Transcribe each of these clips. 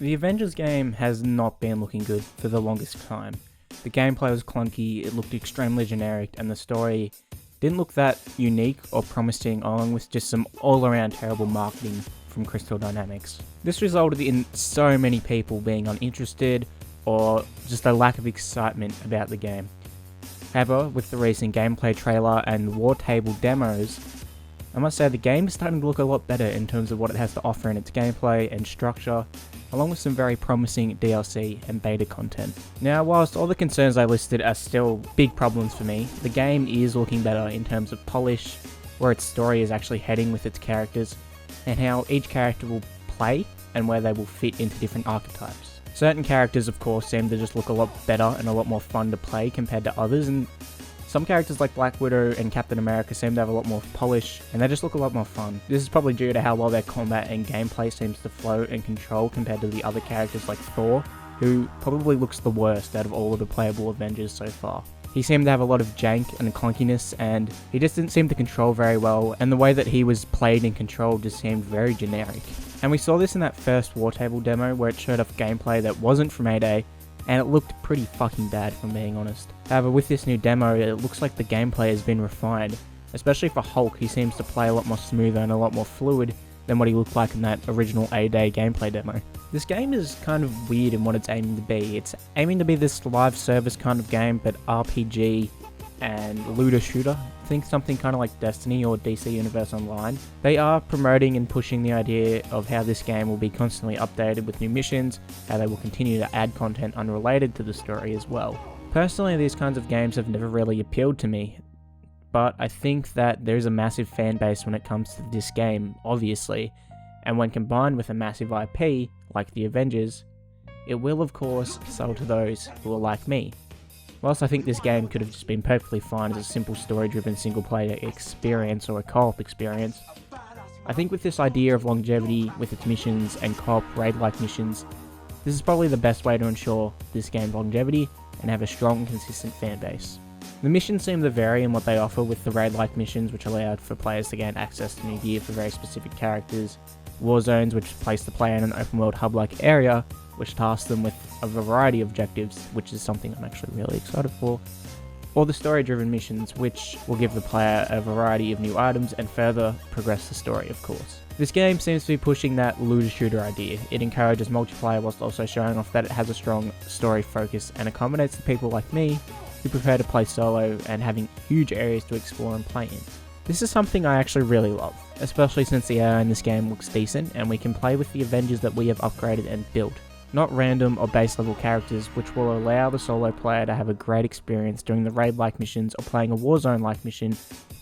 The Avengers game has not been looking good for the longest time. The gameplay was clunky, it looked extremely generic, and the story didn't look that unique or promising, along with just some all-around terrible marketing from Crystal Dynamics. This resulted in so many people being uninterested or just a lack of excitement about the game. However, with the recent gameplay trailer and wartable demos, I must say the game is starting to look a lot better in terms of what it has to offer in its gameplay and structure, along with some very promising DLC and beta content. Now, whilst all the concerns I listed are still big problems for me, the game is looking better in terms of polish, where its story is actually heading with its characters, and how each character will play and where they will fit into different archetypes. Certain characters, of course, seem to just look a lot better and a lot more fun to play compared to others, and some characters like Black Widow and Captain America seem to have a lot more polish, and they just look a lot more fun. This is probably due to how well their combat and gameplay seems to flow and control compared to the other characters like Thor, who probably looks the worst out of all of the playable Avengers so far. He seemed to have a lot of jank and clunkiness, and he just didn't seem to control very well, and the way that he was played and controlled just seemed very generic. And we saw this in that first wartable demo where it showed off gameplay that wasn't from 8A, and it looked pretty fucking bad, if I'm being honest. However, with this new demo, it looks like the gameplay has been refined. Especially for Hulk, he seems to play a lot more smoother and a lot more fluid than what he looked like in that original 8A gameplay demo. This game is kind of weird in what it's aiming to be. It's aiming to be this live service kind of game, but RPG and looter shooter. Think something kind of like Destiny or DC Universe Online. They are promoting and pushing the idea of how this game will be constantly updated with new missions, how they will continue to add content unrelated to the story as well. Personally, these kinds of games have never really appealed to me, but I think that there's a massive fan base when it comes to this game, obviously, and when combined with a massive IP, like the Avengers, it will of course sell to those who are like me. Whilst I think this game could have just been perfectly fine as a simple story-driven single-player experience or a co-op experience, I think with this idea of longevity with its missions and co-op raid-like missions, this is probably the best way to ensure this game's longevity and have a strong, consistent fan base. The missions seem to vary in what they offer, with the raid-like missions which allowed for players to gain access to new gear for very specific characters, war zones which place the player in an open-world hub-like area, which tasks them with a variety of objectives, which is something I'm actually really excited for, or the story-driven missions, which will give the player a variety of new items and further progress the story, of course. This game seems to be pushing that looter shooter idea. It encourages multiplayer whilst also showing off that it has a strong story focus and accommodates the people like me who prefer to play solo and having huge areas to explore and play in. This is something I actually really love, especially since the AI in this game looks decent and we can play with the Avengers that we have upgraded and built, not random or base level characters, which will allow the solo player to have a great experience doing the raid-like missions or playing a Warzone-like mission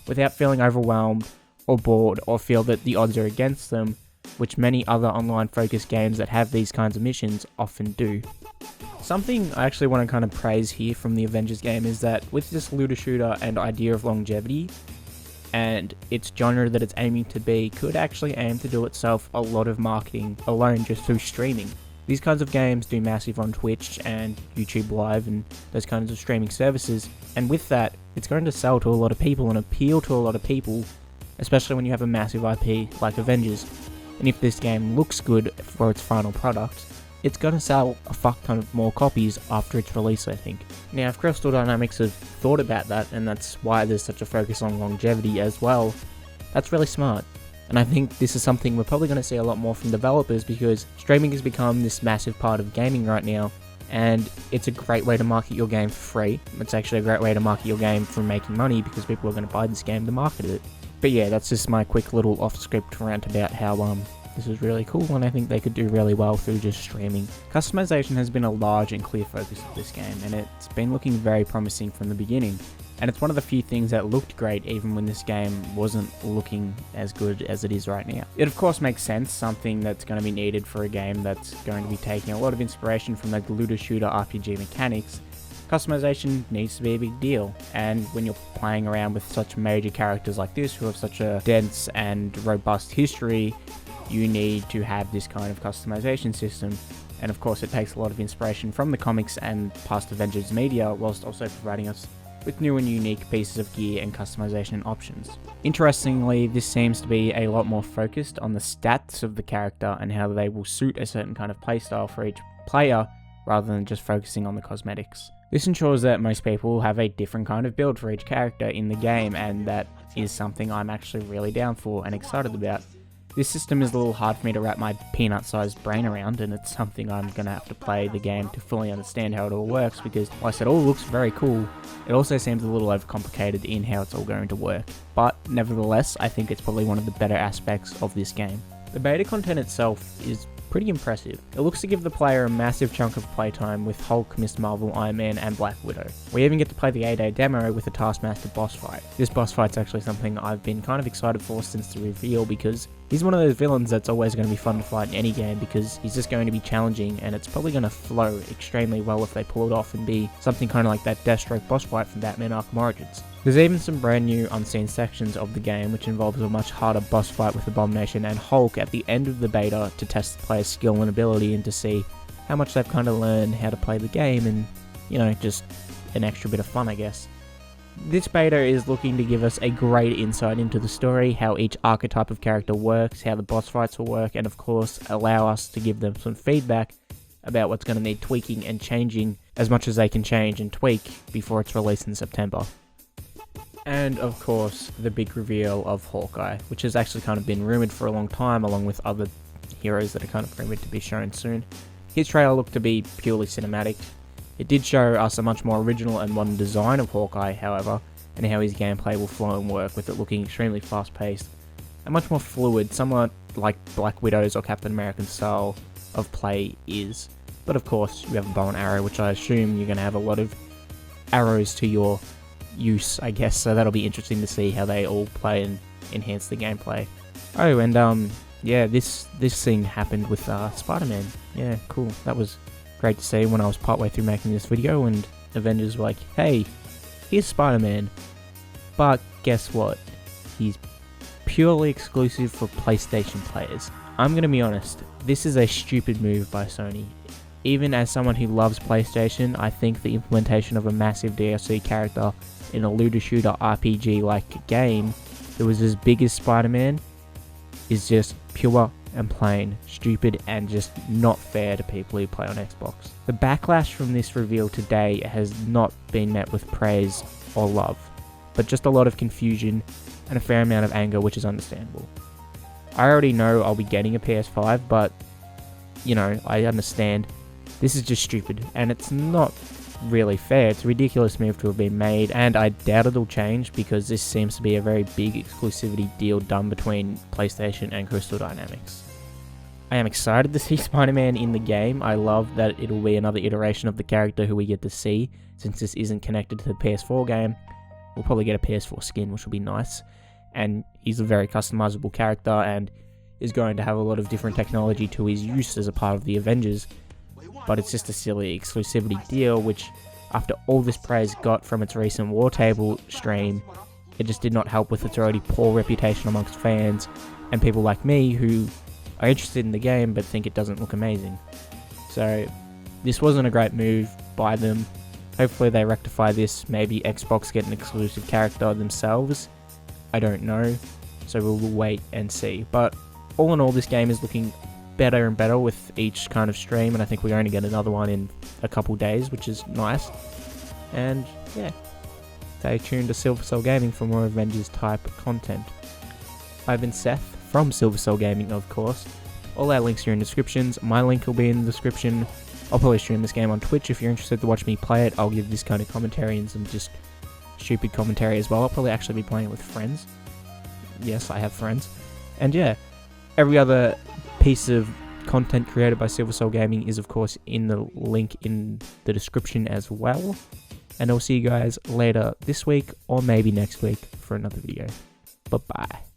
without feeling overwhelmed or bored or feel that the odds are against them, which many other online-focused games that have these kinds of missions often do. Something I actually want to kind of praise here from the Avengers game is that with this looter shooter and idea of longevity, and its genre that it's aiming to be, could actually aim to do itself a lot of marketing alone just through streaming. These kinds of games do massive on Twitch and YouTube Live and those kinds of streaming services, and with that, it's going to sell to a lot of people and appeal to a lot of people, especially when you have a massive IP like Avengers. And if this game looks good for its final product, it's going to sell a fuck ton of more copies after its release, I think. Now, if Crystal Dynamics have thought about that, and that's why there's such a focus on longevity as well, that's really smart. And I think this is something we're probably going to see a lot more from developers, because streaming has become this massive part of gaming right now, and it's a great way to market your game for free. It's actually a great way to market your game for making money, because people are going to buy this game to market it. But yeah, that's just my quick little off-script rant about how this is really cool, and I think they could do really well through just streaming. Customization has been a large and clear focus of this game, and it's been looking very promising from the beginning. And it's one of the few things that looked great even when this game wasn't looking as good as it is right now. It of course makes sense, something that's going to be needed for a game that's going to be taking a lot of inspiration from the looter shooter RPG mechanics. Customization needs to be a big deal, and when you're playing around with such major characters like this who have such a dense and robust history, you need to have this kind of customization system. And of course it takes a lot of inspiration from the comics and past Avengers media, whilst also providing us with new and unique pieces of gear and customization options. Interestingly, this seems to be a lot more focused on the stats of the character and how they will suit a certain kind of playstyle for each player, rather than just focusing on the cosmetics. This ensures that most people have a different kind of build for each character in the game, and that is something I'm actually really down for and excited about. This system is a little hard for me to wrap my peanut-sized brain around, and it's something I'm going to have to play the game to fully understand how it all works, because while I said it all looks very cool, it also seems a little overcomplicated in how it's all going to work. But nevertheless, I think it's probably one of the better aspects of this game. The beta content itself is pretty impressive. It looks to give the player a massive chunk of playtime with Hulk, Ms. Marvel, Iron Man and Black Widow. We even get to play the 8-day demo with a Taskmaster boss fight. This boss fight's actually something I've been kind of excited for since the reveal, because he's one of those villains that's always going to be fun to fight in any game, because he's just going to be challenging and it's probably going to flow extremely well if they pull it off and be something kind of like that Deathstroke boss fight from Batman Arkham Origins. There's even some brand new unseen sections of the game which involves a much harder boss fight with Abomination and Hulk at the end of the beta to test the player's skill and ability and to see how much they've kind of learned how to play the game, and, you know, just an extra bit of fun, I guess. This beta is looking to give us a great insight into the story, how each archetype of character works, how the boss fights will work, and of course allow us to give them some feedback about what's going to need tweaking and changing as much as they can change and tweak before it's released in September. And of course, the big reveal of Hawkeye, which has actually kind of been rumoured for a long time, along with other heroes that are kind of rumoured to be shown soon. His trailer looked to be purely cinematic. It did show us a much more original and modern design of Hawkeye, however, and how his gameplay will flow and work, with it looking extremely fast-paced and much more fluid, somewhat like Black Widow's or Captain America's style of play is. But of course, you have a bow and arrow, which I assume you're going to have a lot of arrows to your use, I guess, so that'll be interesting to see how they all play and enhance the gameplay. Oh, and yeah, this thing happened with Spider-Man. Yeah, cool. That was great to see when I was partway through making this video and Avengers were like, hey, here's Spider-Man, but guess what? He's purely exclusive for PlayStation players. I'm gonna be honest, this is a stupid move by Sony. Even as someone who loves PlayStation, I think the implementation of a massive DLC character in a looter shooter RPG-like game that was as big as Spider-Man is just pure and plain stupid and just not fair to people who play on Xbox. The backlash from this reveal today has not been met with praise or love, but just a lot of confusion and a fair amount of anger, which is understandable. I already know I'll be getting a PS5, but, you know, I understand this is just stupid, and it's not really fair. It's a ridiculous move to have been made, and I doubt it'll change because this seems to be a very big exclusivity deal done between PlayStation and Crystal Dynamics. I am excited to see Spider-Man in the game. I love that it'll be another iteration of the character who we get to see, since this isn't connected to the PS4 game. We'll probably get a PS4 skin, which will be nice, and he's a very customizable character and is going to have a lot of different technology to his use as a part of the Avengers. But it's just a silly exclusivity deal, which, after all this praise got from its recent wartable stream, it just did not help with its already poor reputation amongst fans and people like me who are interested in the game but think it doesn't look amazing. So this wasn't a great move by them. Hopefully they rectify this, maybe Xbox get an exclusive character themselves. I don't know, so we'll wait and see. But all in all, this game is looking better and better with each kind of stream, and I think we're going to get another one in a couple days, which is nice. And yeah, stay tuned to Silver Cell Gaming for more Avengers type content. I've been Seth from Silver Cell Gaming, of course. All our links are in descriptions. My link will be in the description. I'll probably stream this game on Twitch if you're interested to watch me play it. I'll give this kind of commentary and some just stupid commentary as well. I'll probably actually be playing it with friends. Yes, I have friends. And yeah, every other piece of content created by Silver Cell Gaming is of course in the link in the description as well. And I'll see you guys later this week or maybe next week for another video. Bye bye.